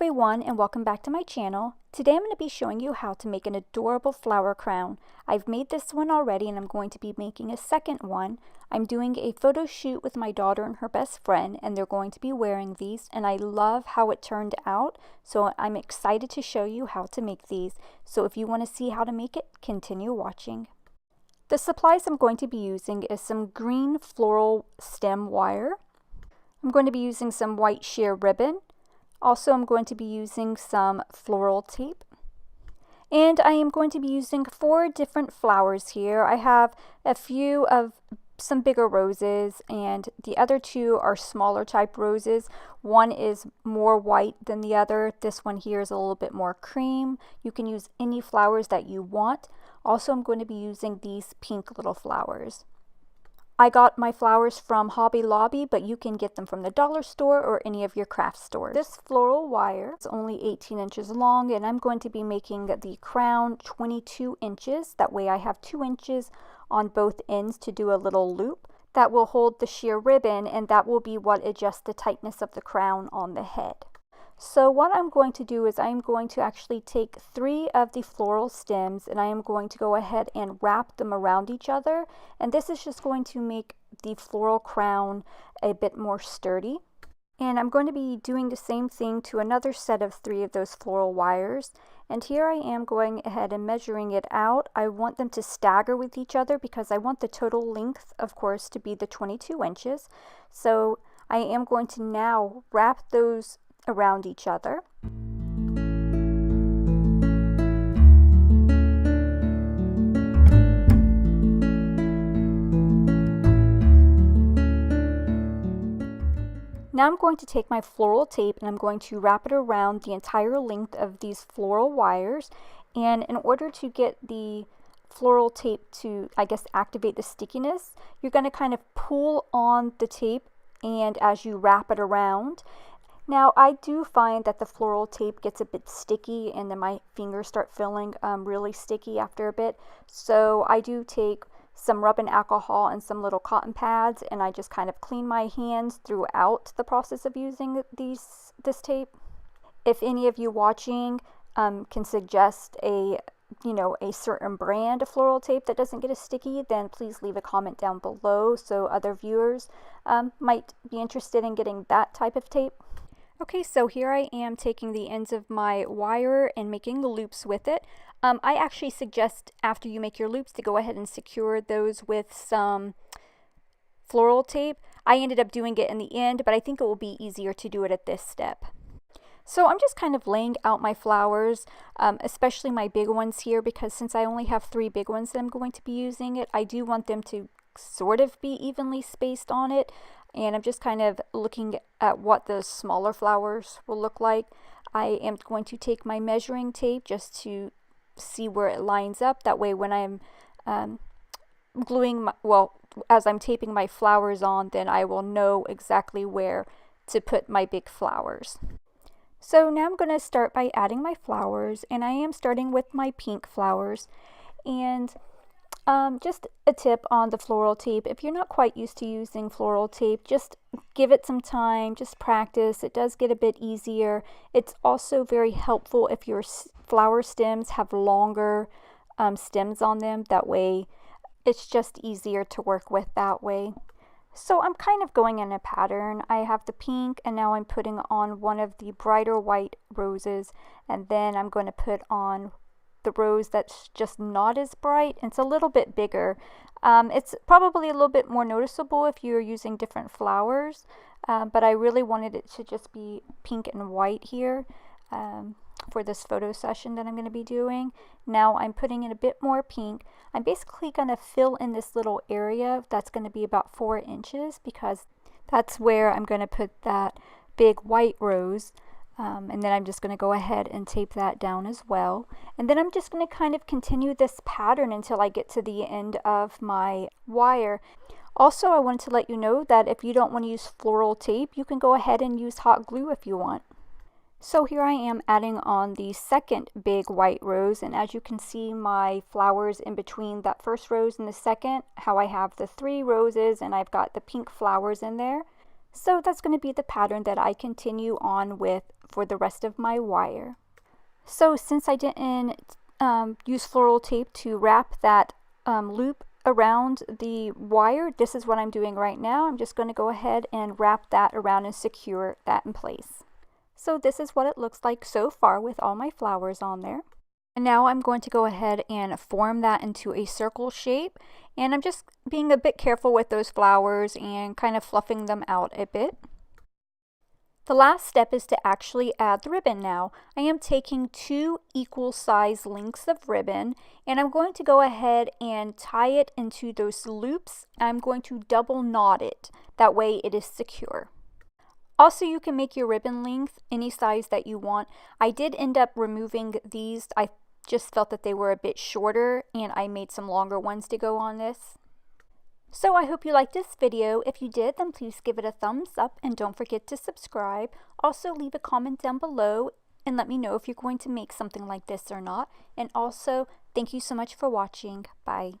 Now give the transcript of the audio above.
everyone, and welcome back to my channel. Today I'm going to be showing you how to make an adorable flower crown. I've made this one already and I'm going to be making a second one. I'm doing a photo shoot with my daughter and her best friend, and they're going to be wearing these, and I love how it turned out, so I'm excited to show you how to make these. So if you want to see how to make it, continue watching. The supplies I'm going to be using is some green floral stem wire. I'm going to be using some white sheer ribbon. Also, I'm going to be using some floral tape. And I am going to be using 4 different flowers here. I have a few of some bigger roses, and the other 2 are smaller type roses. One is more white than the other. This one here is a little bit more cream. You can use any flowers that you want. Also, I'm going to be using these pink little flowers. I got my flowers from Hobby Lobby, but you can get them from the dollar store or any of your craft stores. This floral wire is only 18 inches long, and I'm going to be making the crown 22 inches. That way I have 2 inches on both ends to do a little loop that will hold the sheer ribbon, and that will be what adjusts the tightness of the crown on the head. So what I'm going to do is I'm going to actually take 3 of the floral stems, and I am going to go ahead and wrap them around each other, and this is just going to make the floral crown a bit more sturdy. And I'm going to be doing the same thing to another set of 3 of those floral wires, and here I am going ahead and measuring it out. I want them to stagger with each other because I want the total length, of course, to be the 22 inches. So I am going to now wrap those around each other. Now I'm going to take my floral tape and I'm going to wrap it around the entire length of these floral wires, and in order to get the floral tape to, I guess, activate the stickiness, you're going to kind of pull on the tape and as you wrap it around. Now, I do find that the floral tape gets a bit sticky and then my fingers start feeling really sticky after a bit. So I do take some rubbing alcohol and some little cotton pads, and I just kind of clean my hands throughout the process of using this tape. If any of you watching can suggest a certain brand of floral tape that doesn't get as sticky, then please leave a comment down below so other viewers might be interested in getting that type of tape. Okay, so here I am taking the ends of my wire and making the loops with it. I actually suggest after you make your loops to go ahead and secure those with some floral tape. I ended up doing it in the end, but I think it will be easier to do it at this step. So I'm just kind of laying out my flowers, especially my big ones here, because since I only have 3 big ones that I'm going to be using it, I do want them to sort of be evenly spaced on it. And I'm just kind of looking at what the smaller flowers will look like. I am going to take my measuring tape just to see where it lines up. That way when I'm as I'm taping my flowers on, then I will know exactly where to put my big flowers. So now I'm going to start by adding my flowers, and I am starting with my pink flowers. And just a tip on the floral tape: if you're not quite used to using floral tape, just give it some time, just practice. It does get a bit easier. It's also very helpful if your flower stems have longer stems on them. That way it's just easier to work with that way. So I'm kind of going in a pattern. I have the pink, and now I'm putting on one of the brighter white roses, and then I'm going to put on the rose that's just not as bright. It's a little bit bigger. It's probably a little bit more noticeable if you're using different flowers, but I really wanted it to just be pink and white here for this photo session that I'm going to be doing. Now I'm putting in a bit more pink. I'm basically going to fill in this little area that's going to be about 4 inches, because that's where I'm going to put that big white rose. And then I'm just going to go ahead and tape that down as well. And then I'm just going to kind of continue this pattern until I get to the end of my wire. Also, I wanted to let you know that if you don't want to use floral tape, you can go ahead and use hot glue if you want. So here I am adding on the second big white rose, and as you can see, my flowers in between that first rose and the second, how I have the 3 roses and I've got the pink flowers in there. So that's going to be the pattern that I continue on with for the rest of my wire. So since I didn't use floral tape to wrap that loop around the wire, this is what I'm doing right now. I'm just going to go ahead and wrap that around and secure that in place. So this is what it looks like so far with all my flowers on there. And now I'm going to go ahead and form that into a circle shape. And I'm just being a bit careful with those flowers and kind of fluffing them out a bit. The last step is to actually add the ribbon now. I am taking 2 equal size lengths of ribbon and I'm going to go ahead and tie it into those loops. I'm going to double knot it. That way it is secure. Also, you can make your ribbon length any size that you want. I did end up removing these. I just felt that they were a bit shorter and I made some longer ones to go on this. So I hope you liked this video. If you did, then please give it a thumbs up and don't forget to subscribe. Also, leave a comment down below and let me know if you're going to make something like this or not. And also, thank you so much for watching. Bye.